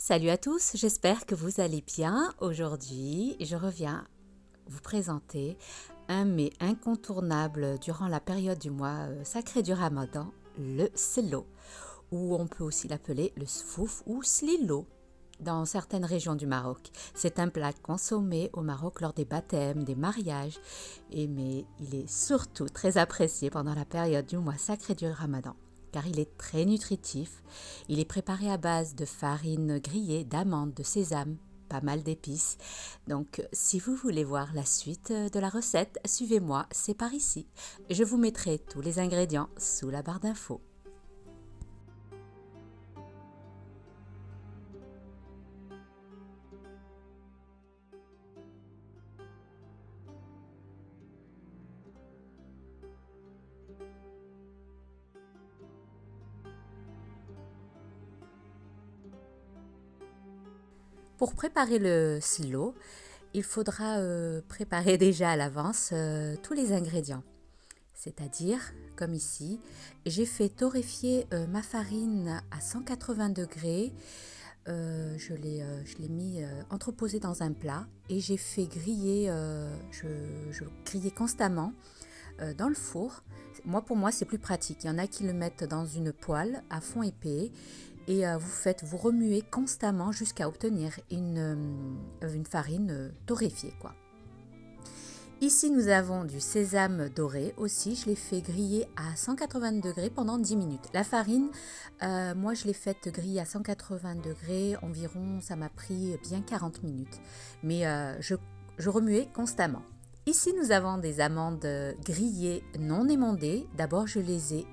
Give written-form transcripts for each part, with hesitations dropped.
Salut à tous, j'espère que vous allez bien. Aujourd'hui, je reviens vous présenter un mets incontournable durant la période du mois sacré du Ramadan, le selo, ou on peut aussi l'appeler le sfouf ou slilo dans certaines régions du Maroc. C'est un plat consommé au Maroc lors des baptêmes, des mariages, mais il est surtout très apprécié pendant la période du mois sacré du Ramadan car il est très nutritif. Il est préparé à base de farine grillée, d'amandes, de sésame, pas mal d'épices. Donc, si vous voulez voir la suite de la recette, suivez-moi, c'est par ici. Je vous mettrai tous les ingrédients sous la barre d'infos. Pour préparer le silo, il faudra préparer déjà à l'avance tous les ingrédients. C'est-à-dire, comme ici, j'ai fait torréfier ma farine à 180 degrés. Je l'ai mis entreposée dans un plat et j'ai fait griller, je grillais constamment dans le four. Pour moi, c'est plus pratique. Il y en a qui le mettent dans une poêle à fond épais et vous remuez constamment jusqu'à obtenir une farine torréfiée, quoi. Ici, nous avons du sésame doré aussi. Je l'ai fait griller à 180 degrés pendant 10 minutes. La farine, moi, je l'ai faite griller à 180 degrés environ. Ça m'a pris bien 40 minutes. Mais je remuais constamment. Ici, nous avons des amandes grillées non émondées. D'abord, je les ai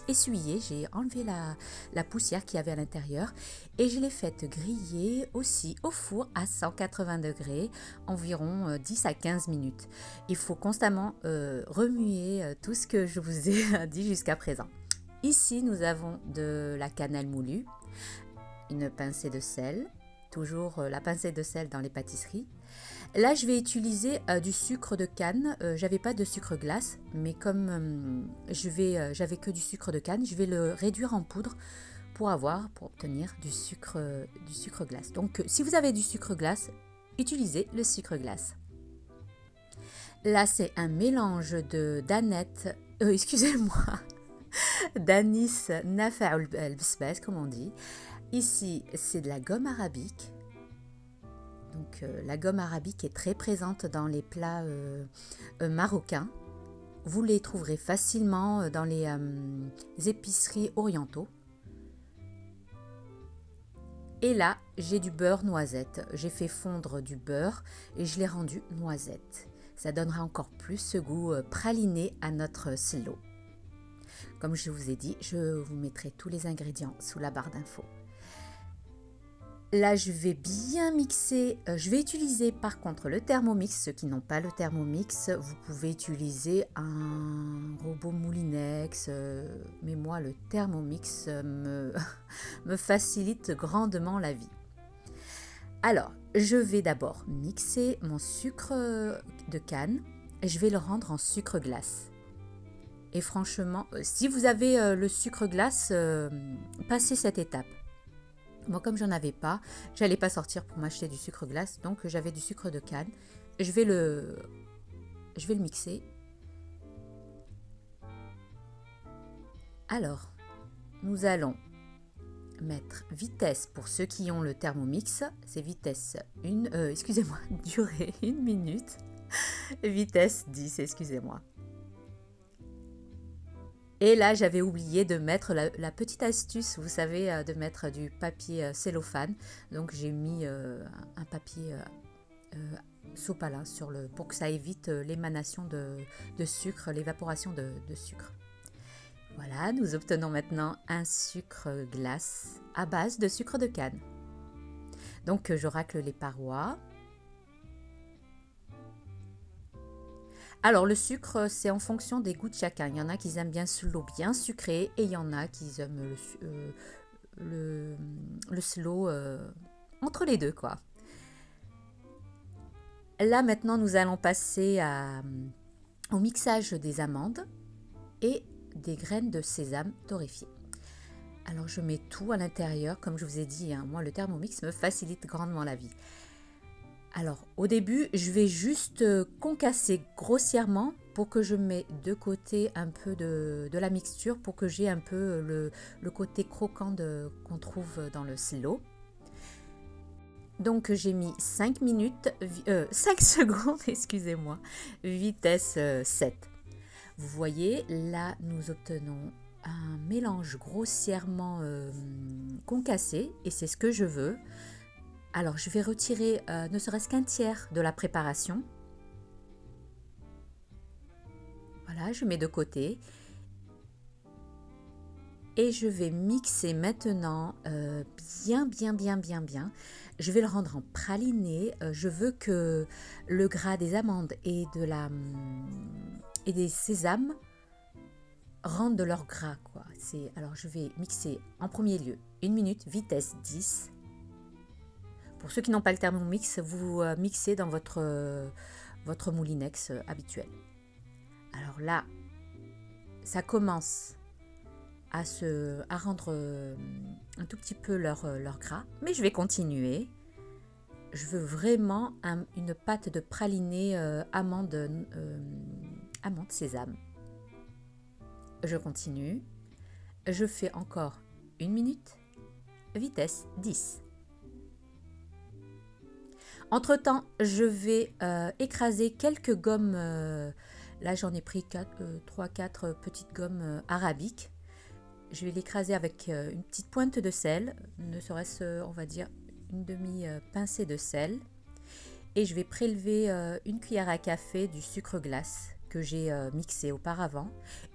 essuyées. J'ai enlevé la poussière qu'il y avait à l'intérieur et je les faites griller aussi au four à 180 degrés, environ 10 à 15 minutes. Il faut constamment remuer tout ce que je vous ai dit jusqu'à présent. Ici, nous avons de la cannelle moulue, une pincée de sel, toujours la pincée de sel dans les pâtisseries. Là, je vais utiliser du sucre de canne. J'avais pas de sucre glace, mais comme j'avais que du sucre de canne, je vais le réduire en poudre pour obtenir du sucre glace. Donc, si vous avez du sucre glace, utilisez le sucre glace. Là, c'est un mélange excusez-moi, d'anis nafa' al-basbas, comme on dit. Ici, c'est de la gomme arabique. Donc, la gomme arabique est très présente dans les plats marocains. Vous les trouverez facilement dans les épiceries orientaux. Et là, j'ai du beurre noisette. J'ai fait fondre du beurre et je l'ai rendu noisette. Ça donnera encore plus ce goût praliné à notre silo. Comme je vous ai dit, je vous mettrai tous les ingrédients sous la barre d'infos. Là, je vais bien mixer. Je vais utiliser par contre le Thermomix. Ceux qui n'ont pas le Thermomix, vous pouvez utiliser un robot Moulinex. Mais moi, le Thermomix me facilite grandement la vie. Alors, je vais d'abord mixer mon sucre de canne et je vais le rendre en sucre glace. Et franchement, si vous avez le sucre glace, passez cette étape. Moi, comme j'en avais pas, j'allais pas sortir pour m'acheter du sucre glace, donc j'avais du sucre de canne. Je vais le mixer. Alors, nous allons mettre vitesse pour ceux qui ont le Thermomix, c'est vitesse durée 1 minute, vitesse 10, excusez-moi. Et là, j'avais oublié de mettre la petite astuce, vous savez, de mettre du papier cellophane. Donc, j'ai mis un papier sopalin pour que ça évite l'émanation de sucre, l'évaporation de sucre. Voilà, nous obtenons maintenant un sucre glace à base de sucre de canne. Donc, je racle les parois. Alors, le sucre, c'est en fonction des goûts de chacun. Il y en a qui aiment bien l'eau bien sucrée et il y en a qui aiment le slow entre les deux, quoi. Là, maintenant, nous allons passer au mixage des amandes et des graines de sésame torréfiées. Alors je mets tout à l'intérieur, comme je vous ai dit, hein, moi le Thermomix me facilite grandement la vie. Alors au début, je vais juste concasser grossièrement pour que je mette de côté un peu de la mixture pour que j'ai un peu le côté croquant qu'on trouve dans le slow. Donc j'ai mis 5 minutes, 5 secondes, excusez-moi, vitesse 7. Vous voyez, là nous obtenons un mélange grossièrement concassé et c'est ce que je veux. Alors je vais retirer ne serait-ce qu'un tiers de la préparation. Voilà, je mets de côté. Et je vais mixer maintenant bien. Je vais le rendre en praliné. Je veux que le gras des amandes et des sésames rendent de leur gras, quoi. Alors je vais mixer en premier lieu 1 minute, vitesse 10. Pour ceux qui n'ont pas le Thermomix, vous mixez dans votre moulinex habituel. Alors là, ça commence à rendre un tout petit peu leur gras, mais je vais continuer. Je veux vraiment une pâte de praliné amande sésame. Je continue. Je fais encore 1 minute, vitesse 10. Entre-temps, je vais écraser quelques gommes. Là, j'en ai pris 3-4 petites gommes arabiques. Je vais l'écraser avec une petite pointe de sel, ne serait-ce, on va dire, une demi-pincée de sel. Et je vais prélever une cuillère à café du sucre glace que j'ai mixé auparavant.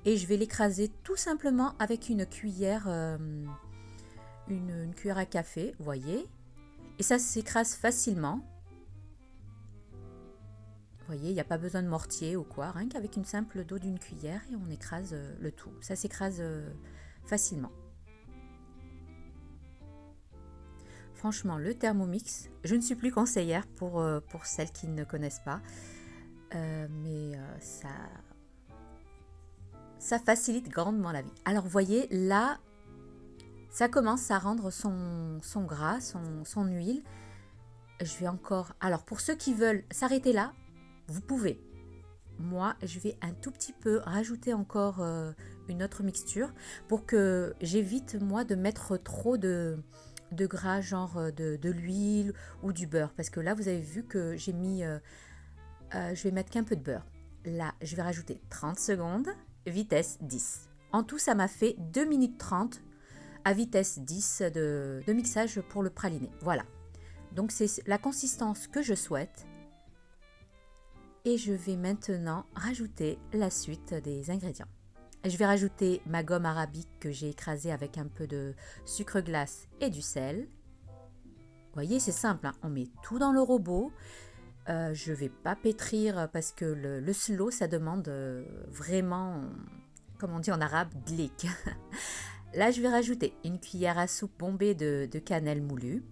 Et je vais l'écraser tout simplement avec une cuillère, une cuillère à café, vous voyez. Et ça s'écrase facilement. Vous voyez, il n'y a pas besoin de mortier ou quoi, rien qu'avec une simple dos d'une cuillère et on écrase le tout. Ça s'écrase facilement. Franchement, le Thermomix, je ne suis plus conseillère pour celles qui ne connaissent pas, mais ça facilite grandement la vie. Alors, vous voyez, là, ça commence à rendre son gras, son huile. Je vais encore... Alors, pour ceux qui veulent s'arrêter là, vous pouvez. Moi, je vais un tout petit peu rajouter encore une autre mixture pour que j'évite, moi, de mettre trop de gras, genre de l'huile ou du beurre. Parce que là, vous avez vu que j'ai mis... je vais mettre qu'un peu de beurre. Là, je vais rajouter 30 secondes, vitesse 10. En tout, ça m'a fait 2 minutes 30 à vitesse 10 de mixage pour le praliné. Voilà. Donc, c'est la consistance que je souhaite. Et je vais maintenant rajouter la suite des ingrédients. Je vais rajouter ma gomme arabique que j'ai écrasée avec un peu de sucre glace et du sel. Vous voyez, c'est simple, hein, on met tout dans le robot. Je ne vais pas pétrir parce que le slow, ça demande vraiment, comme on dit en arabe, glik. Là, je vais rajouter une cuillère à soupe bombée de cannelle moulue.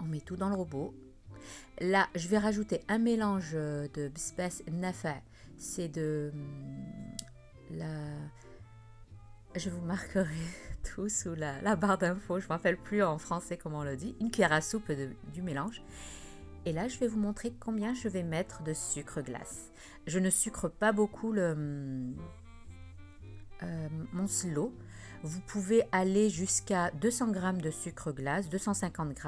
On met tout dans le robot. Là, je vais rajouter un mélange de bsbas nafa. C'est je vous marquerai tout sous la barre d'infos. Je ne me rappelle plus en français comment on le dit. Une cuillère à soupe du mélange. Et là, je vais vous montrer combien je vais mettre de sucre glace. Je ne sucre pas beaucoup mon slow. Vous pouvez aller jusqu'à 200 g de sucre glace, 250 g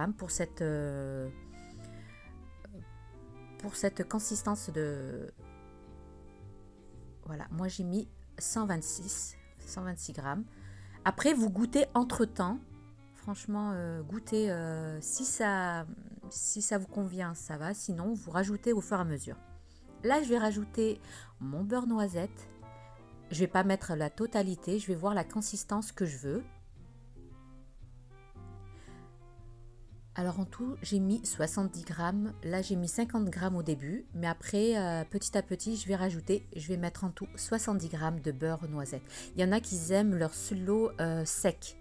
pour cette consistance de... Voilà, moi j'ai mis 126 g. Après, vous goûtez entre-temps. Franchement, goûtez si ça vous convient, ça va. Sinon, vous rajoutez au fur et à mesure. Là, je vais rajouter mon beurre noisette. Je ne vais pas mettre la totalité, je vais voir la consistance que je veux. Alors en tout, j'ai mis 70 g. Là, j'ai mis 50 g au début. Mais après, petit à petit, je vais mettre en tout 70 g de beurre noisette. Il y en a qui aiment leur slow sec.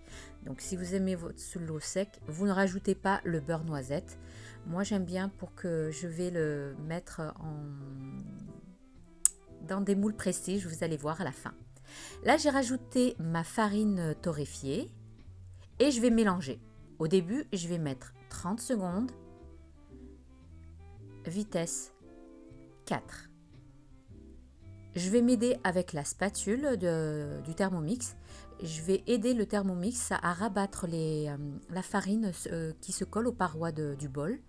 Donc si vous aimez votre slow sec, vous ne rajoutez pas le beurre noisette. Moi, j'aime bien pour que je vais le mettre dans des moules Prestige, vous allez voir à la fin. Là, j'ai rajouté ma farine torréfiée et je vais mélanger. Au début, je vais mettre 30 secondes, vitesse 4. Je vais m'aider avec la spatule du Thermomix. Je vais aider le Thermomix à rabattre la farine qui se colle aux parois du bol.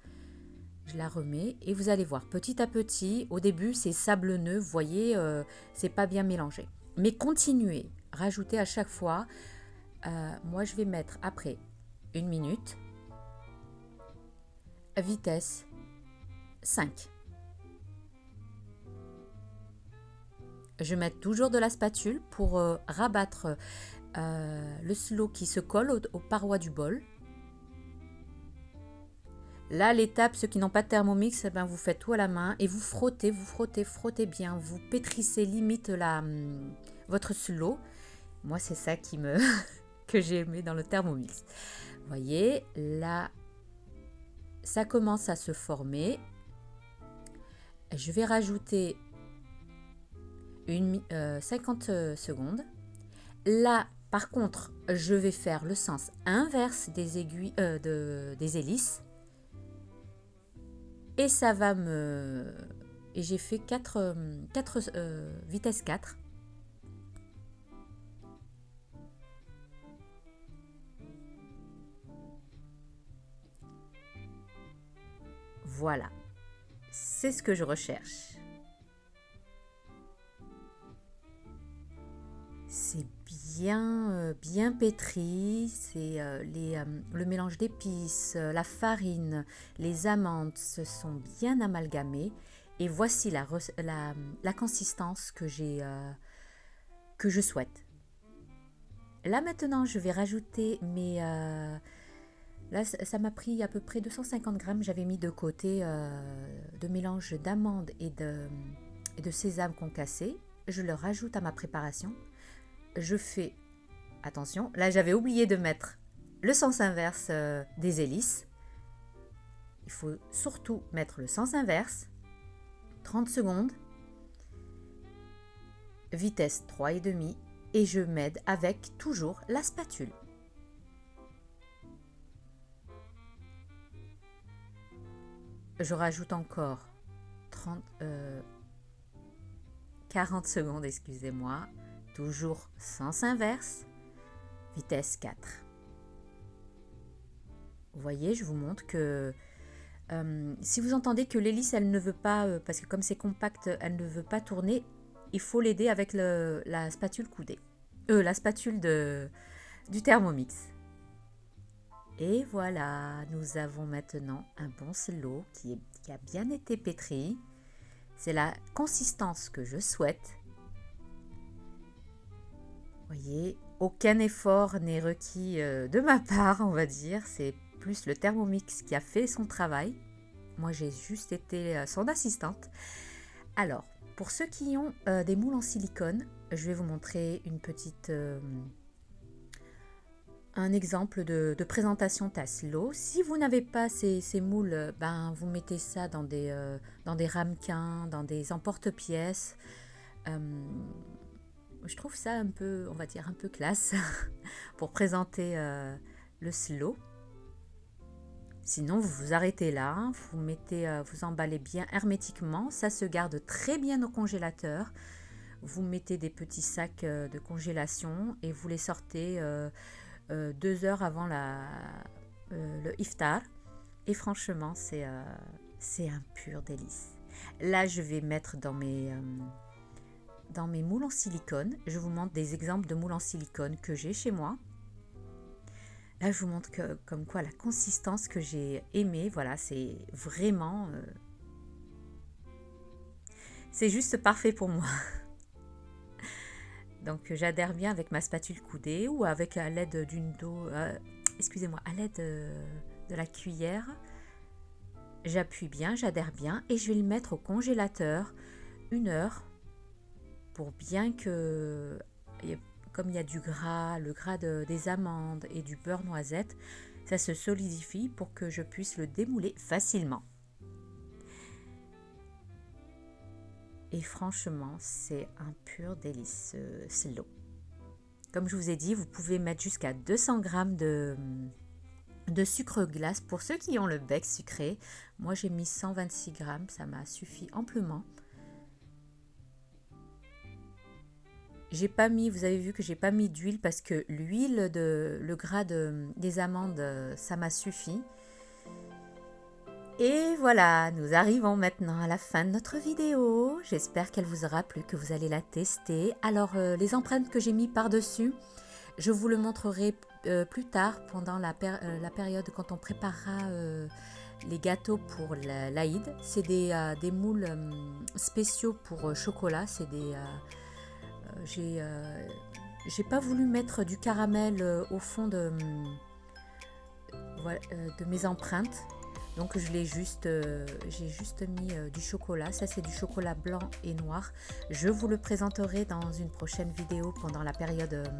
Je la remets et vous allez voir, petit à petit, au début c'est sablonneux, vous voyez, c'est pas bien mélangé. Mais continuez, rajoutez à chaque fois. Moi je vais mettre après 1 minute, vitesse 5. Je mets toujours de la spatule pour rabattre le slow qui se colle aux parois du bol. Là, l'étape, ceux qui n'ont pas de Thermomix, eh ben, vous faites tout à la main et vous frottez bien. Vous pétrissez limite votre slow. Moi, c'est ça que j'ai aimé dans le Thermomix. Vous voyez, là, ça commence à se former. Je vais rajouter 50 secondes. Là, par contre, je vais faire le sens inverse des aiguilles, des hélices. Et ça va me... Et j'ai fait 4 vitesse 4. Voilà. C'est ce que je recherche. C'est bien pétri, c'est le mélange d'épices, la farine, les amandes se sont bien amalgamées et voici la consistance que je souhaite. Là maintenant je vais rajouter là ça m'a pris à peu près 250 grammes, j'avais mis de côté de mélange d'amandes et de sésame concassé. Je le rajoute à ma préparation. Je fais, attention, là j'avais oublié de mettre le sens inverse des hélices. Il faut surtout mettre le sens inverse, 30 secondes, vitesse 3,5 et je m'aide avec toujours la spatule. Je rajoute encore 40 secondes, excusez-moi. Toujours sens inverse, vitesse 4. Vous voyez, je vous montre que si vous entendez que l'hélice, elle ne veut pas, parce que comme c'est compact, elle ne veut pas tourner, il faut l'aider avec la spatule coudée. La spatule du Thermomix. Et voilà, nous avons maintenant un bon slow qui a bien été pétri. C'est la consistance que je souhaite. Vous voyez, aucun effort n'est requis de ma part, on va dire. C'est plus le Thermomix qui a fait son travail. Moi, j'ai juste été son assistante. Alors, pour ceux qui ont des moules en silicone, je vais vous montrer un exemple de présentation Taslo. Si vous n'avez pas ces moules, vous mettez ça dans des ramequins, dans des emporte-pièces. Je trouve ça un peu, on va dire, un peu classe pour présenter le slow. Sinon, vous vous arrêtez là, vous emballez bien hermétiquement. Ça se garde très bien au congélateur. Vous mettez des petits sacs de congélation et vous les sortez 2 heures avant le iftar. Et franchement, c'est un pur délice. Là, je vais mettre dans mes moules en silicone. Je vous montre des exemples de moules en silicone que j'ai chez moi. Là, je vous montre comme quoi la consistance que j'ai aimée, voilà, c'est vraiment... c'est juste parfait pour moi. Donc, j'adhère bien avec ma spatule coudée ou avec à l'aide à l'aide de la cuillère. J'appuie bien, j'adhère bien et je vais le mettre au congélateur 1 heure pour bien que... Comme il y a du gras, le gras des amandes et du beurre noisette, ça se solidifie pour que je puisse le démouler facilement. et franchement, c'est un pur délice, slow. Comme je vous ai dit, vous pouvez mettre jusqu'à 200 g de sucre glace pour ceux qui ont le bec sucré. Moi, j'ai mis 126 g, ça m'a suffi amplement. J'ai pas mis, vous avez vu que j'ai pas mis d'huile parce que l'huile, le gras des amandes, ça m'a suffi. Et voilà, nous arrivons maintenant à la fin de notre vidéo. J'espère qu'elle vous aura plu, que vous allez la tester. Alors, les empreintes que j'ai mis par-dessus, je vous le montrerai plus tard pendant la période quand on préparera les gâteaux pour l'Aïd. C'est des moules spéciaux pour chocolat. C'est j'ai pas voulu mettre du caramel au fond de mes empreintes. Donc j'ai juste mis du chocolat, ça c'est du chocolat blanc et noir. Je vous le présenterai dans une prochaine vidéo pendant la période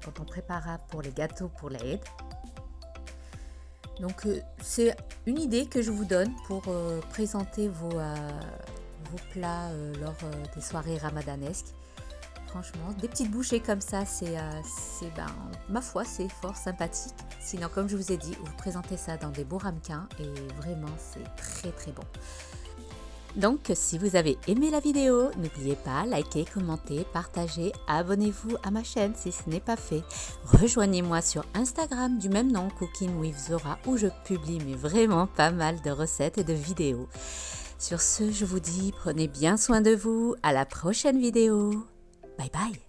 quand on préparera pour les gâteaux pour l'Aïd. Donc c'est une idée que je vous donne pour présenter vos plats lors des soirées ramadanesques. Franchement, des petites bouchées comme ça, ma foi, c'est fort sympathique. Sinon, comme je vous ai dit, vous présentez ça dans des beaux ramequins et vraiment, c'est très très bon. Donc, si vous avez aimé la vidéo, n'oubliez pas, likez, commentez, partagez, abonnez-vous à ma chaîne si ce n'est pas fait. Rejoignez-moi sur Instagram du même nom, Cooking with Zora, où je publie vraiment pas mal de recettes et de vidéos. Sur ce, je vous dis, prenez bien soin de vous. À la prochaine vidéo. Bye bye.